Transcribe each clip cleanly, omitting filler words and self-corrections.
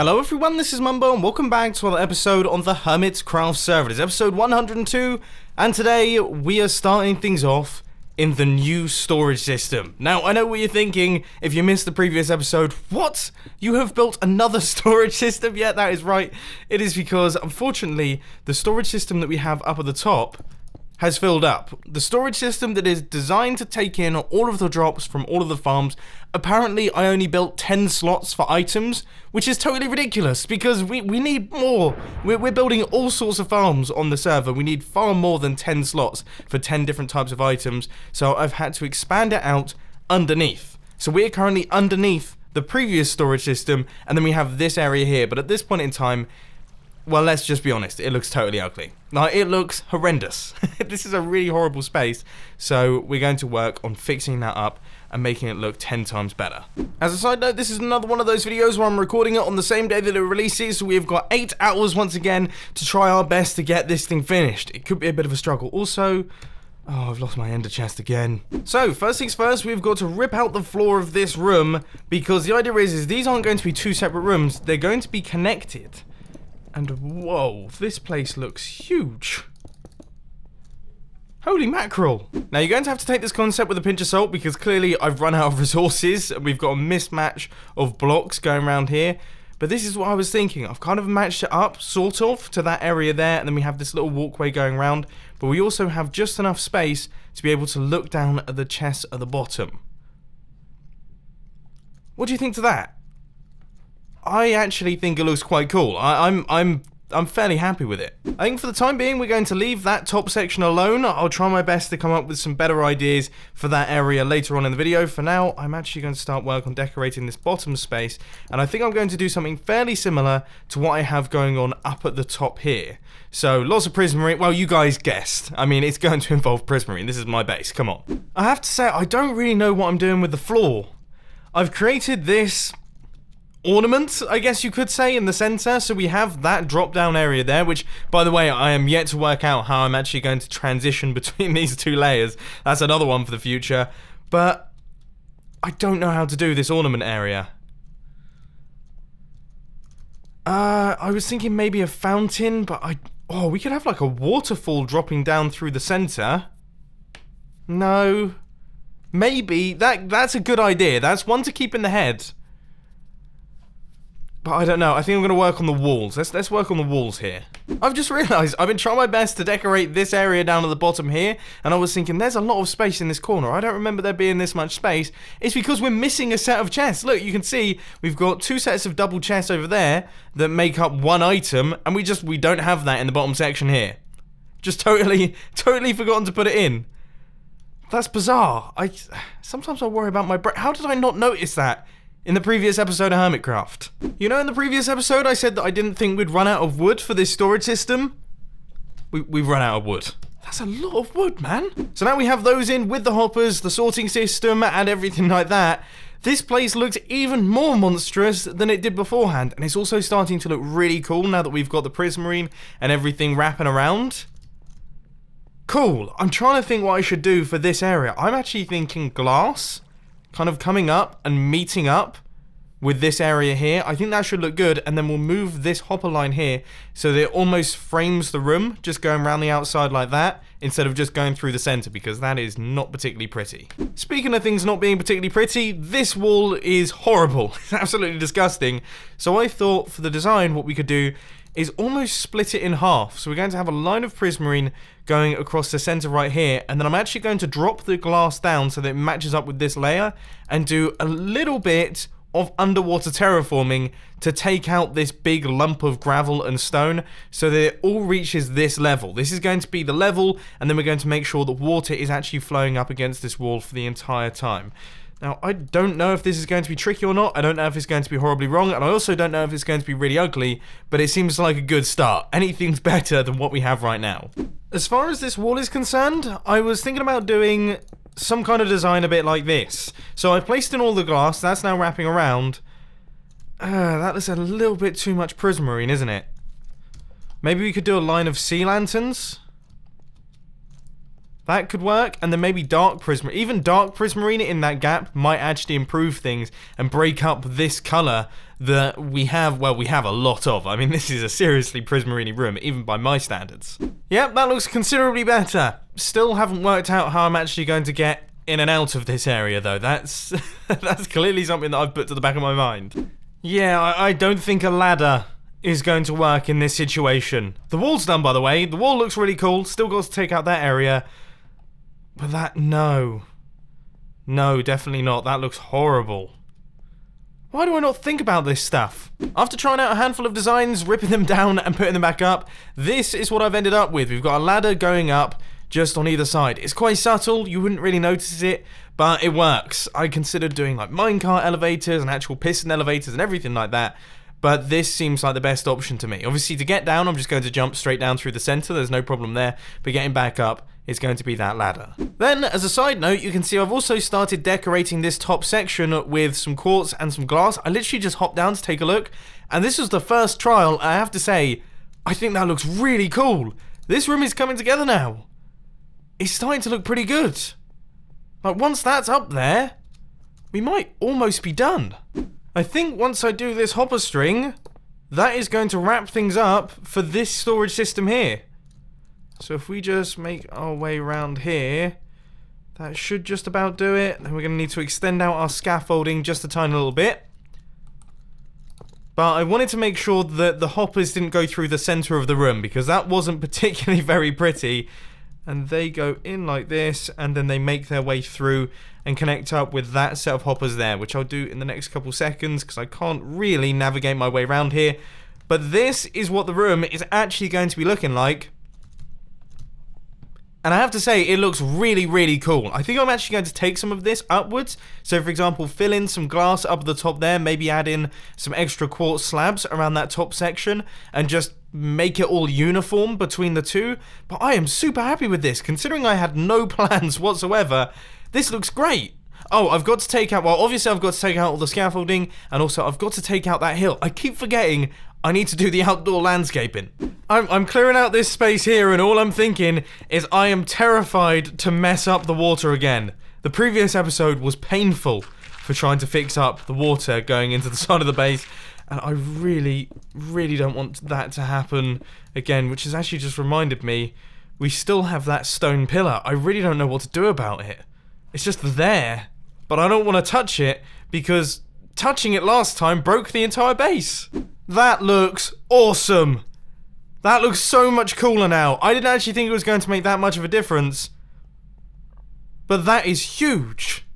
Hello everyone, this is Mumbo and welcome back to another episode on the Hermitcraft server. It's episode 102 and today we are starting things off in the new storage system. Now, I know what you're thinking if you missed the previous episode. What? You have built another storage system? Yeah, that is right. It is because, unfortunately, the storage system that we have up at the top has filled up. The storage system that is designed to take in all of the drops from all of the farms, apparently I only built 10 slots for items, which is totally ridiculous because we need more. We're building all sorts of farms on the server. We need far more than 10 slots for 10 different types of items, so I've had to expand it out underneath. So we're currently underneath the previous storage system, and then we have this area here, but at this point in time, well, let's just be honest, it looks totally ugly. Like, it looks horrendous. This is a really horrible space, so we're going to work on fixing that up and making it look 10 times better. As a side note, this is another one of those videos where I'm recording it on the same day that it releases, so we've got 8 hours once again to try our best to get this thing finished. It could be a bit of a struggle. Also, oh, I've lost my ender chest again. So, first things first, we've got to rip out the floor of this room, because the idea is these aren't going to be 2 separate rooms, they're going to be connected. And whoa, this place looks huge. Holy mackerel. Now, you're going to have to take this concept with a pinch of salt because clearly I've run out of resources and we've got a mismatch of blocks going around here. But this is what I was thinking. I've kind of matched it up, sort of, to that area there, and then we have this little walkway going around. But we also have just enough space to be able to look down at the chest at the bottom. What do you think to that? I actually think it looks quite cool. I'm fairly happy with it. I think for the time being, we're going to leave that top section alone. I'll try my best to come up with some better ideas for that area later on in the video. For now, I'm actually going to start work on decorating this bottom space, and I think I'm going to do something fairly similar to what I have going on up at the top here. So, lots of prismarine. Well, you guys guessed. I mean, it's going to involve prismarine. This is my base. Come on. I have to say, I don't really know what I'm doing with the floor. I've created this ornament, I guess you could say, in the center, so we have that drop down area there, which, by the way, I am yet to work out how I'm actually going to transition between these 2 layers. That's another one for the future, but I don't know how to do this ornament area. I was thinking maybe a fountain, but oh, we could have like a waterfall dropping down through the center. No, maybe that's a good idea. That's one to keep in the head. But I don't know, I think I'm going to work on the walls. Let's work on the walls here. I've just realised I've been trying my best to decorate this area down at the bottom here, and I was thinking there's a lot of space in this corner. I don't remember there being this much space. It's because we're missing a set of chests. Look, you can see we've got 2 sets of double chests over there that make up 1 item, and we don't have that in the bottom section here. Just totally forgotten to put it in. That's bizarre. Sometimes I worry about my brain. How did I not notice that in the previous episode of Hermitcraft? You know, in the previous episode I said that I didn't think we'd run out of wood for this storage system? We've run out of wood. That's a lot of wood, man. So now we have those in with the hoppers, the sorting system, and everything like that. This place looks even more monstrous than it did beforehand, and it's also starting to look really cool now that we've got the prismarine and everything wrapping around. Cool. I'm trying to think what I should do for this area. I'm actually thinking glass, kind of coming up and meeting up with this area here. I think that should look good, and then we'll move this hopper line here so that it almost frames the room, just going around the outside like that, instead of just going through the center, because that is not particularly pretty. Speaking of things not being particularly pretty, this wall is horrible. It's absolutely disgusting. So I thought for the design what we could do is almost split it in half. So we're going to have a line of prismarine going across the center right here, and then I'm actually going to drop the glass down so that it matches up with this layer and do a little bit of underwater terraforming to take out this big lump of gravel and stone so that it all reaches this level. This is going to be the level, and then we're going to make sure that water is actually flowing up against this wall for the entire time. Now, I don't know if this is going to be tricky or not. I don't know if it's going to be horribly wrong, and I also don't know if it's going to be really ugly, but it seems like a good start. Anything's better than what we have right now. As far as this wall is concerned, I was thinking about doing some kind of design a bit like this. So I placed in all the glass, that's now wrapping around. That is a little bit too much prismarine, isn't it? Maybe we could do a line of sea lanterns. That could work, and then maybe dark prismarine. Even dark prismarine in that gap might actually improve things and break up this colour that we have, well, we have a lot of. I mean, this is a seriously Prismarini room, even by my standards. Yep, that looks considerably better. Still haven't worked out how I'm actually going to get in and out of this area, though. That's that's clearly something that I've put to the back of my mind. Yeah, I don't think a ladder is going to work in this situation. The wall's done, by the way. The wall looks really cool. Still got to take out that area. But that, no. No, definitely not. That looks horrible. Why do I not think about this stuff? After trying out a handful of designs, ripping them down and putting them back up, this is what I've ended up with. We've got a ladder going up just on either side. It's quite subtle, you wouldn't really notice it, but it works. I considered doing like minecart elevators and actual piston elevators and everything like that, but this seems like the best option to me. Obviously, to get down, I'm just going to jump straight down through the center, there's no problem there, but getting back up is going to be that ladder. Then, as a side note, you can see I've also started decorating this top section with some quartz and some glass. I literally just hopped down to take a look, and this was the first trial. I have to say, I think that looks really cool. This room is coming together now. It's starting to look pretty good. Like, once that's up there, we might almost be done. I think once I do this hopper string, that is going to wrap things up for this storage system here. So if we just make our way around here, that should just about do it. Then we're going to need to extend out our scaffolding just a tiny little bit. But I wanted to make sure that the hoppers didn't go through the center of the room, because that wasn't particularly very pretty. And they go in like this, and then they make their way through and connect up with that set of hoppers there, which I'll do in the next couple seconds, because I can't really navigate my way around here. But this is what the room is actually going to be looking like. And I have to say, it looks really, really cool. I think I'm actually going to take some of this upwards. So, for example, fill in some glass up at the top there. Maybe add in some extra quartz slabs around that top section. And just make it all uniform between the two. But I am super happy with this. Considering I had no plans whatsoever, this looks great. Oh, I've got to take out... Well, obviously I've got to take out all the scaffolding. And also, I've got to take out that hill. I keep forgetting I need to do the outdoor landscaping. I'm clearing out this space here, and all I'm thinking is I am terrified to mess up the water again. The previous episode was painful for trying to fix up the water going into the side of the base, and I really, really don't want that to happen again, which has actually just reminded me we still have that stone pillar. I really don't know what to do about it. It's just there, but I don't want to touch it because touching it last time broke the entire base. That looks awesome. That looks so much cooler now. I didn't actually think it was going to make that much of a difference. But that is huge.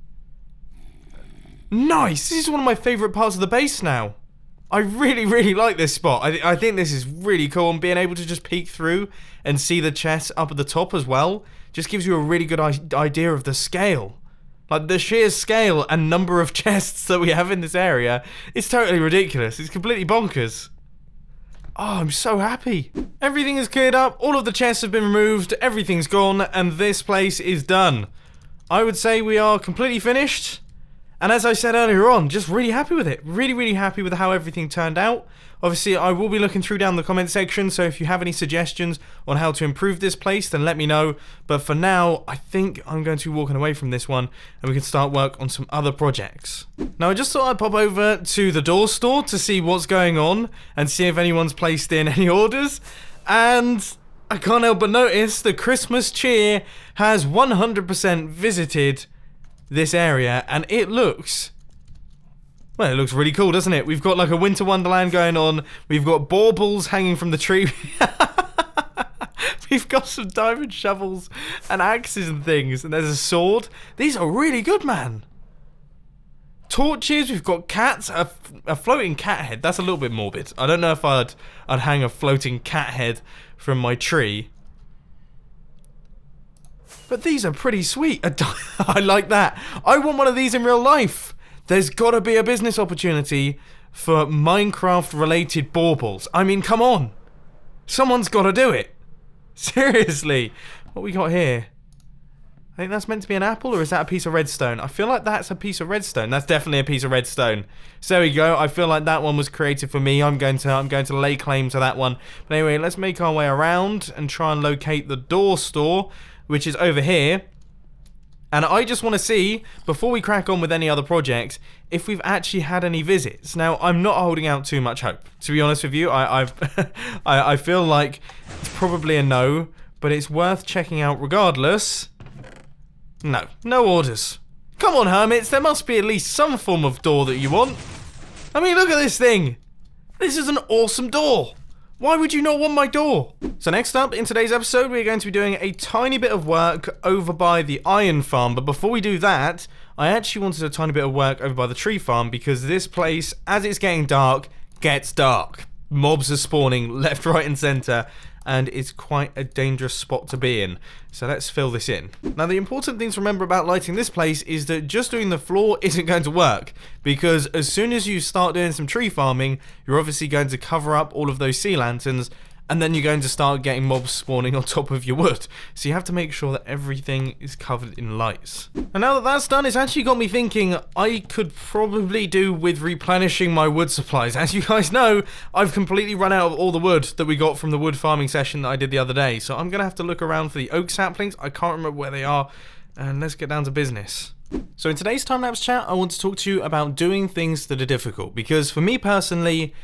Nice. This is one of my favourite parts of the base now. I really, really like this spot. I think this is really cool. And being able to just peek through and see the chests up at the top as well just gives you a really good idea of the scale. Like, the sheer scale and number of chests that we have in this area is totally ridiculous. It's completely bonkers. Oh, I'm so happy. Everything is cleared up, all of the chests have been removed, everything's gone, and this place is done. I would say we are completely finished. And as I said earlier on, just really happy with it. Really, really happy with how everything turned out. Obviously, I will be looking through down the comment section, so if you have any suggestions on how to improve this place, then let me know. But for now, I think I'm going to be walking away from this one, and we can start work on some other projects. Now, I just thought I'd pop over to the door store to see what's going on, and see if anyone's placed in any orders. And I can't help but notice the Christmas cheer has 100% visited this area, and it looks... well, it looks really cool, doesn't it? We've got like a winter wonderland going on. We've got baubles hanging from the tree. We've got some diamond shovels and axes and things. And there's a sword. These are really good, man. Torches. We've got cats. A floating cat head. That's a little bit morbid. I don't know if I'd hang a floating cat head from my tree. But these are pretty sweet. I like that. I want one of these in real life. There's gotta be a business opportunity for Minecraft-related baubles. I mean, come on. Someone's gotta do it. Seriously. What we got here? I think that's meant to be an apple, or is that a piece of redstone? I feel like that's a piece of redstone. That's definitely a piece of redstone. So there we go. I feel like that one was created for me. I'm going to lay claim to that one. But anyway, let's make our way around and try and locate the door store, which is over here. And I just want to see, before we crack on with any other projects, if we've actually had any visits. Now, I'm not holding out too much hope. To be honest with you, I feel like it's probably a no, but it's worth checking out regardless. No orders. Come on, hermits, there must be at least some form of door that you want. I mean, look at this thing. This is an awesome door. Why would you not want my door? So next up, in today's episode, we're going to be doing a tiny bit of work over by the iron farm. But before we do that, I actually wanted a tiny bit of work over by the tree farm because this place, as it's getting dark, gets dark. Mobs are spawning left, right, and center, and it's quite a dangerous spot to be in. So let's fill this in. Now, the important thing to remember about lighting this place is that just doing the floor isn't going to work, because as soon as you start doing some tree farming, you're obviously going to cover up all of those sea lanterns, and then you're going to start getting mobs spawning on top of your wood. So you have to make sure that everything is covered in lights. And now that that's done, it's actually got me thinking I could probably do with replenishing my wood supplies. As you guys know, I've completely run out of all the wood that we got from the wood farming session that I did the other day. So I'm going to have to look around for the oak saplings. I can't remember where they are. And let's get down to business. So in today's time-lapse chat, I want to talk to you about doing things that are difficult. Because for me personally,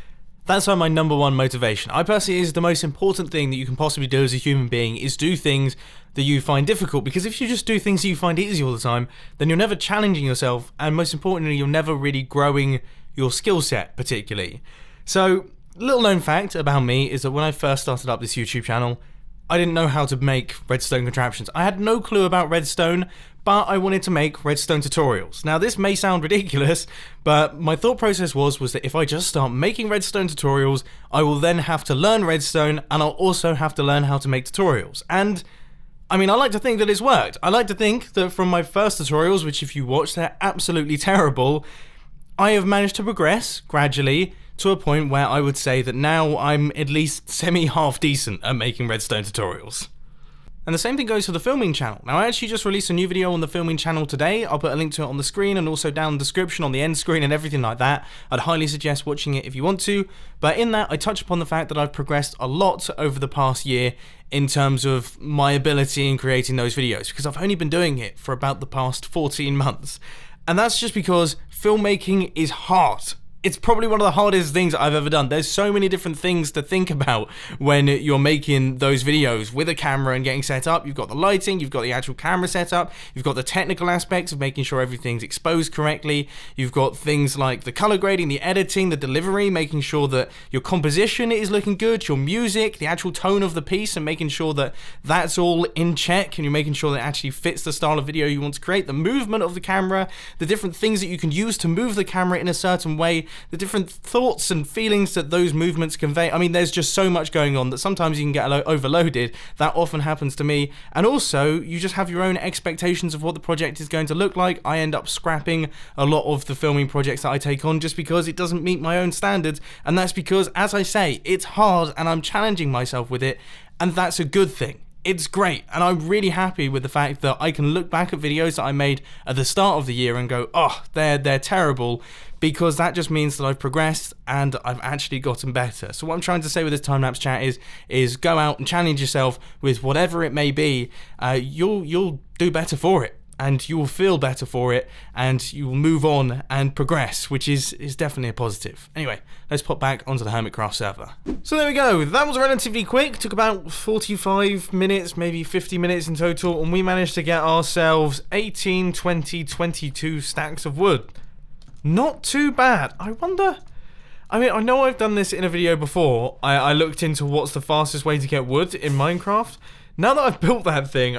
that's my number one motivation. I personally, is the most important thing that you can possibly do as a human being is do things that you find difficult. Because if you just do things that you find easy all the time, then you're never challenging yourself, and most importantly, you're never really growing your skill set particularly. So, little known fact about me is that when I first started up this YouTube channel, I didn't know how to make redstone contraptions. I had no clue about redstone, but I wanted to make redstone tutorials. Now, this may sound ridiculous, but my thought process was that if I just start making redstone tutorials, I will then have to learn redstone, and I'll also have to learn how to make tutorials. And I mean, I like to think that it's worked. I like to think that from my first tutorials, which if you watch, they're absolutely terrible, I have managed to progress gradually to a point where I would say that now I'm at least semi-half decent at making redstone tutorials. And the same thing goes for the filming channel. Now, I actually just released a new video on the filming channel today. I'll put a link to it on the screen and also down in the description on the end screen and everything like that. I'd highly suggest watching it if you want to. But in that, I touch upon the fact that I've progressed a lot over the past year in terms of my ability in creating those videos, because I've only been doing it for about the past 14 months. And that's just because filmmaking is hard. It's probably one of the hardest things I've ever done. There's so many different things to think about when you're making those videos with a camera and getting set up. You've got the lighting, you've got the actual camera set up, you've got the technical aspects of making sure everything's exposed correctly, you've got things like the color grading, the editing, the delivery, making sure that your composition is looking good, your music, the actual tone of the piece, and making sure that that's all in check, and you're making sure that it actually fits the style of video you want to create, the movement of the camera, the different things that you can use to move the camera in a certain way, the different thoughts and feelings that those movements convey. I mean, there's just so much going on that sometimes you can get overloaded. That often happens to me. And also, you just have your own expectations of what the project is going to look like. I end up scrapping a lot of the filming projects that I take on just because it doesn't meet my own standards. And that's because, as I say, it's hard and I'm challenging myself with it. And that's a good thing. It's great, and I'm really happy with the fact that I can look back at videos that I made at the start of the year and go, oh, they're terrible, because that just means that I've progressed and I've actually gotten better. So what I'm trying to say with this time-lapse chat is go out and challenge yourself with whatever it may be. You'll do better for it, and you will feel better for it, and you will move on and progress, which is definitely a positive. Anyway, let's pop back onto the Hermitcraft server. So there we go. That was relatively quick. Took about 45 minutes, maybe 50 minutes in total, and we managed to get ourselves 18, 20, 22 stacks of wood. Not too bad. I wonder... I mean, I know I've done this in a video before. I looked into what's the fastest way to get wood in Minecraft. Now that I've built that thing,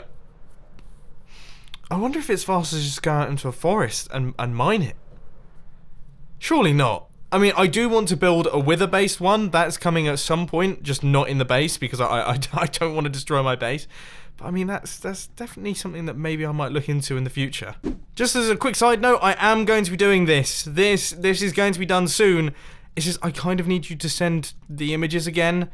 I wonder if it's faster to just go out into a forest and mine it. Surely not. I mean, I do want to build a wither-based one. That's coming at some point, just not in the base, because I don't want to destroy my base. But I mean, that's definitely something that maybe I might look into in the future. Just as a quick side note, I am going to be doing this. This is going to be done soon. It's just I kind of need you to send the images again.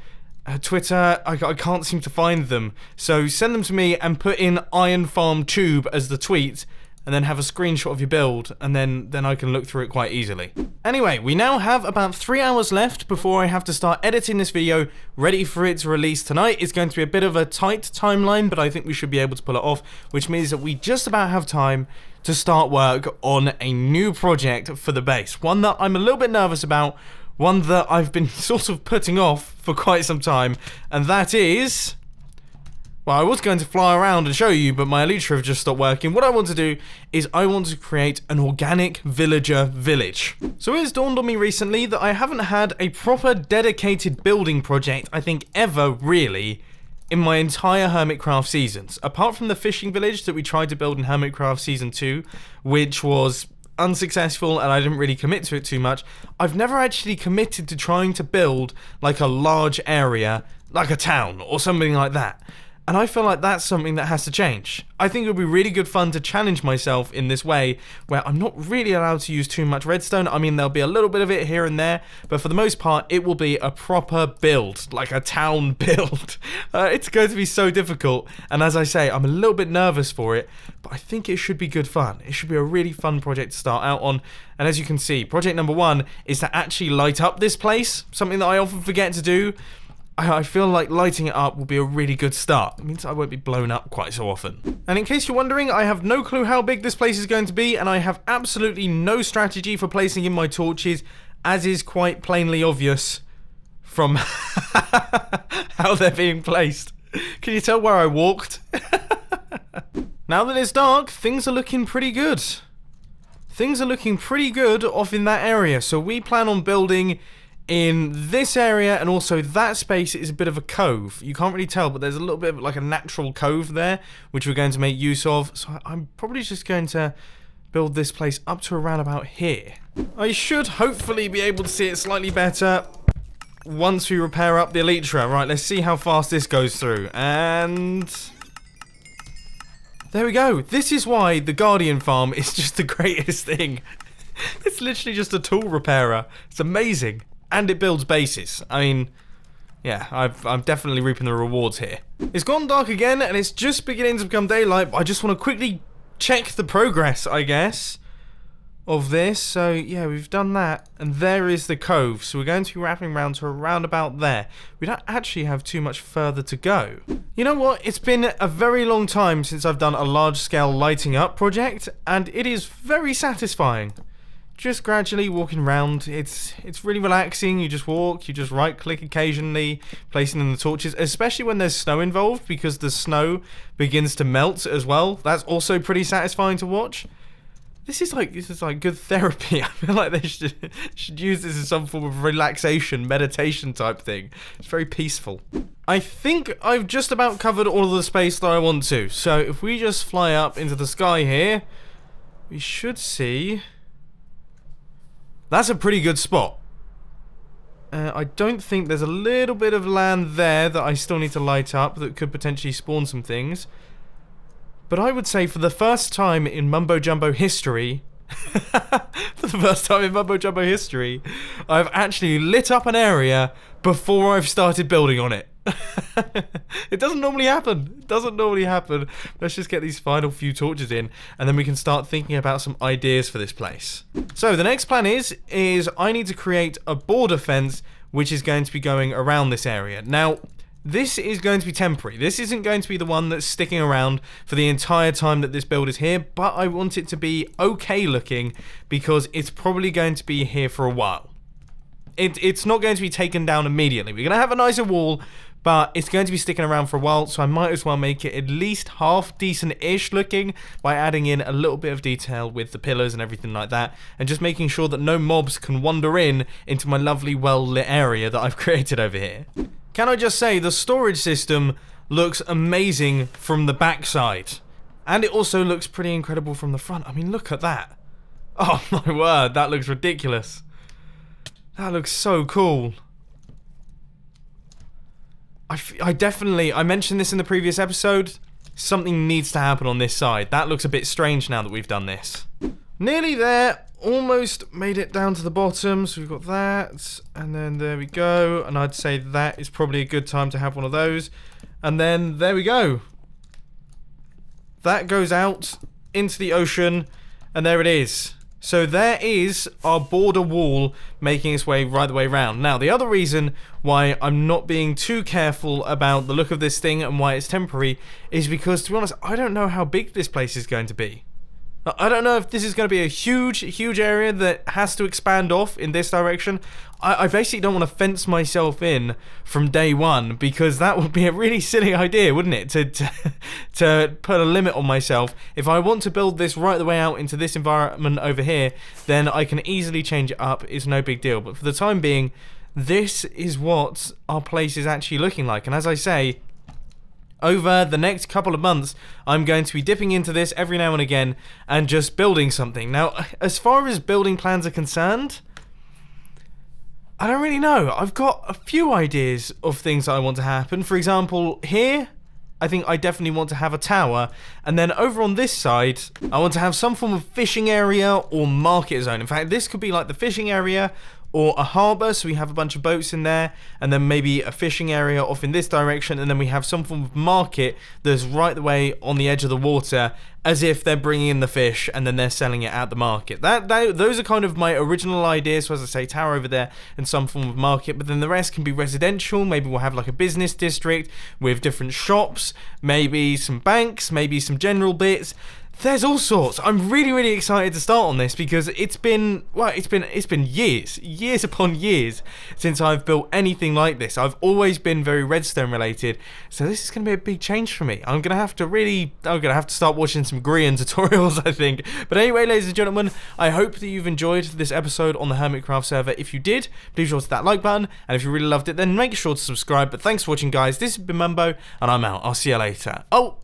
Twitter, I can't seem to find them. So send them to me and put in Iron Farm Tube as the tweet. and then have a screenshot of your build, and then I can look through it quite easily. Anyway, we now have about 3 hours left before I have to start editing this video, ready for it to release tonight. It's going to be a bit of a tight timeline, but I think we should be able to pull it off, which means that we just about have time to start work on a new project for the base. One that I'm a little bit nervous about, one that I've been sort of putting off for quite some time, and that is... Well, I was going to fly around and show you, but my elytra have just stopped working. What I want to do is I want to create an organic villager village. So it's dawned on me recently that I haven't had a proper dedicated building project, I think ever really, in my entire Hermitcraft seasons. Apart from the fishing village that we tried to build in Hermitcraft Season 2, which was unsuccessful and I didn't really commit to it too much, I've never actually committed to trying to build like a large area, like a town or something like that. And I feel like that's something that has to change. I think it would be really good fun to challenge myself in this way, where I'm not really allowed to use too much redstone. I mean, there'll be a little bit of it here and there, but for the most part, it will be a proper build, like a town build. It's going to be so difficult, and as I say, I'm a little bit nervous for it, but I think it should be good fun. It should be a really fun project to start out on, and as you can see, project number 1 is to actually light up this place, something that I often forget to do. I feel like lighting it up will be a really good start. It means I won't be blown up quite so often. And in case you're wondering, I have no clue how big this place is going to be, and I have absolutely no strategy for placing in my torches, as is quite plainly obvious from how they're being placed. Can you tell where I walked? Now that it's dark, things are looking pretty good. Things are looking pretty good off in that area, so we plan on building in this area, and also that space is a bit of a cove. You can't really tell, but there's a little bit of like a natural cove there, which we're going to make use of. So I'm probably just going to build this place up to around about here. I should hopefully be able to see it slightly better once we repair up the elytra. Right, let's see how fast this goes through. And there we go. This is why the Guardian farm is just the greatest thing. It's literally just a tool repairer. It's amazing. And it builds bases. I mean, yeah, I'm definitely reaping the rewards here. It's gone dark again, and it's just beginning to become daylight. I just want to quickly check the progress, I guess, of this. So, yeah, we've done that. And there is the cove. So we're going to be wrapping around to around about there. We don't actually have too much further to go. You know what? It's been a very long time since I've done a large-scale lighting up project, and it is very satisfying. Just gradually walking around, it's really relaxing. You just walk, you just right click occasionally, placing in the torches, especially when there's snow involved, because the snow begins to melt as well. That's also pretty satisfying to watch. This is like good therapy. I feel like they should use this as some form of relaxation, meditation type thing. It's very peaceful. I think I've just about covered all of the space that I want to. So if we just fly up into the sky here, we should see... That's a pretty good spot. I don't think there's a little bit of land there that I still need to light up that could potentially spawn some things. But I would say for the first time in Mumbo Jumbo history, I've actually lit up an area before I've started building on it. It doesn't normally happen. Let's just get these final few torches in, and then we can start thinking about some ideas for this place. So the next plan is I need to create a border fence which is going to be going around this area. Now, this is going to be temporary. This isn't going to be the one that's sticking around for the entire time that this build is here, but I want it to be okay looking because it's probably going to be here for a while. It's not going to be taken down immediately. We're going to have a nicer wall, but it's going to be sticking around for a while, so I might as well make it at least half decent-ish looking by adding in a little bit of detail with the pillars and everything like that, and just making sure that no mobs can wander into my lovely well-lit area that I've created over here. Can I just say, the storage system looks amazing from the backside, and it also looks pretty incredible from the front. I mean, look at that. Oh my word, that looks ridiculous. That looks so cool. I mentioned this in the previous episode, something needs to happen on this side. That looks a bit strange now that we've done this. Nearly there, almost made it down to the bottom, so we've got that, and then there we go, and I'd say that is probably a good time to have one of those, and then there we go. That goes out into the ocean, and there it is. So there is our border wall making its way right the way around. Now, the other reason why I'm not being too careful about the look of this thing and why it's temporary is because, to be honest, I don't know how big this place is going to be. I don't know if this is going to be a huge area that has to expand off in this direction. I basically don't want to fence myself in from day one, because that would be a really silly idea, wouldn't it? To put a limit on myself. If I want to build this right the way out into this environment over here, then I can easily change it up. It's no big deal. But for the time being, this is what our place is actually looking like. And as I say, over the next couple of months, I'm going to be dipping into this every now and again and just building something. Now, as far as building plans are concerned, I don't really know. I've got a few ideas of things that I want to happen. For example, here, I think I definitely want to have a tower. And then over on this side, I want to have some form of fishing area or market zone. In fact, this could be like the fishing area or a harbour, so we have a bunch of boats in there, and then maybe a fishing area off in this direction, and then we have some form of market that's right the way on the edge of the water, as if they're bringing in the fish and then they're selling it at the market. Those are kind of my original ideas. So as I say, tower over there and some form of market, but then the rest can be residential. Maybe we'll have like a business district with different shops, maybe some banks, maybe some general bits. There's all sorts. I'm really excited to start on this, because it's been years upon years since I've built anything like this. I've always been very redstone related, so this is going to be a big change for me. I'm going to have to start watching some Grian tutorials, I think. But anyway, ladies and gentlemen, I hope that you've enjoyed this episode on the Hermitcraft server. If you did, please hit that like button, and if you really loved it, then make sure to subscribe. But thanks for watching, guys. This has been Mumbo, and I'm out. I'll see you later. Oh,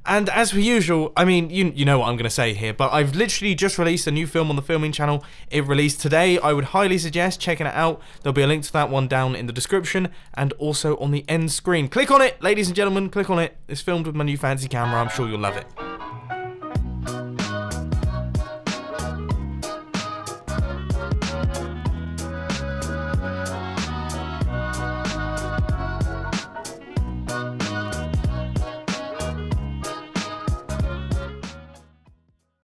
and as per usual, I mean, you know what I'm going to say here, but I've literally just released a new film on the filming channel. It released today. I would highly suggest checking it out. There'll be a link to that one down in the description and also on the end screen. Click on it, ladies and gentlemen, click on it. It's filmed with my new fancy camera. I'm sure you'll love it.